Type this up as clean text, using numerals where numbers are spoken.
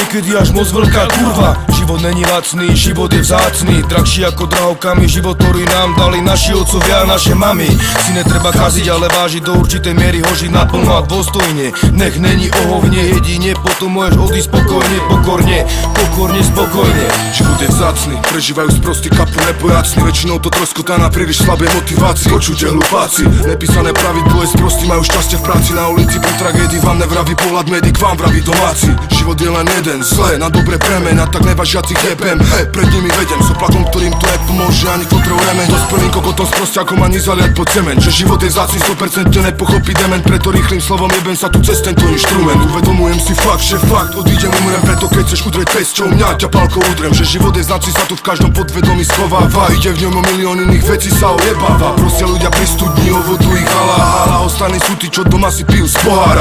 Niekedy až moc veľká kurva. Život není lacný, život je vzácný. Drahší ako drahovkami, život, ktorý nám dali naši otcovia a naše mami. Si netreba kaziť, ale vážiť do určitej miery, ho žiť naplno a dôstojne. Nech není ohovne, jedine potom môžeš odísť spokojne, pokorne, spokojne. Život je vzácny, prežívajú sprostý kapu nepojacný. Väčšinou to troskotá na príliš slabej motivácii. Počujte hlupáci, nepísané pravidlo je sprostý, majú šťastie v práci. Na ulici pri tragédii vám nevraví pohľad médic, vám vraví domáci. Život je len jeden, zlé, na dobre premena, tak nevažiacich jebem. Pred nimi vedem, s oplakom, ktorým to nepomôže ani fotrov remen. Dospelým kokotom s prostiakom ani zaliať pod cemen. Že život je vzácny, 100% nepochopí dement. Preto rýchlým slovom jebem sa tu cez tento inštrument. Uvedomujem si fakt, že fakt odídem, umrem. Preto keď chceš udrieť pesťou mňa, ťa pálkou udrem. Že život je vzácny, sa tu v každom podvedomí schováva. Ide v ňom o milión iných vecí, sa ojebáva. Prosia ľudia pri studni, o vodu ich hala. Ostane sú tí, čo doma si pijú z pohára.